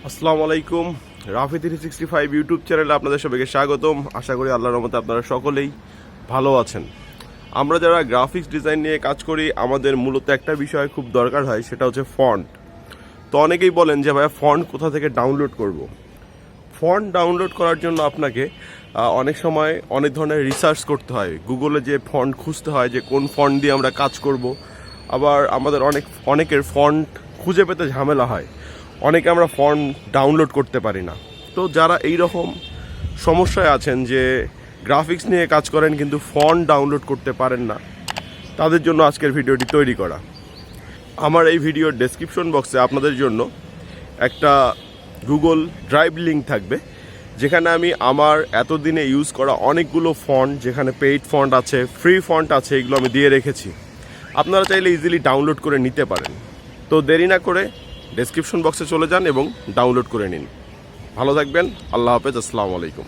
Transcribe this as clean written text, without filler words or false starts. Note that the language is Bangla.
আসসালামু আলাইকুম। রাফি 365 ইউটিউব চ্যানেলে আপনাদের সবাইকে স্বাগতম। আশা করি আল্লাহর রহমতে আপনারা সকলেই ভালো আছেন। আমরা যারা গ্রাফিক্স ডিজাইন নিয়ে কাজ করি আমাদের মূলত একটা বিষয় খুব দরকার হয়, সেটা হচ্ছে ফন্ট। তো অনেকেই বলেন যে ভাইয়া ফন্ট কোথা থেকে ডাউনলোড করব। ফন্ট ডাউনলোড করার জন্য আপনাকে অনেক সময় অনেক ধরনের রিসার্চ করতে হয়, গুগলে যে ফন্ট খুঁজতে হয় যে কোন ফন্ট দিয়ে আমরা কাজ করব। আবার আমাদের অনেকের ফন্ট খুঁজে পেতে ঝামেলা হয়, অনেকে আমরা ফন্ট ডাউনলোড করতে পারি না। তো যারা এই রকম সমস্যায় আছেন যে গ্রাফিক্স নিয়ে কাজ করেন কিন্তু ফন্ট ডাউনলোড করতে পারেন না, তাদের জন্য আজকের ভিডিওটি তৈরি করা। আমার এই ভিডিওর ডেসক্রিপশন বক্সে আপনাদের জন্য একটা গুগল ড্রাইভ লিঙ্ক থাকবে, যেখানে আমি আমার এতদিনে ইউজ করা অনেকগুলো ফন্ট, যেখানে পেইড ফন্ট আছে, ফ্রি ফন্ট আছে, এগুলো আমি দিয়ে রেখেছি। আপনারা চাইলে ইজিলি ডাউনলোড করে নিতে পারেন। তো দেরি না করে ডেসক্রিপশন বক্সে চলে যান এবং ডাউনলোড করে নিন। ভালো থাকবেন। আল্লাহ হাফেজ। আসসালামু আলাইকুম।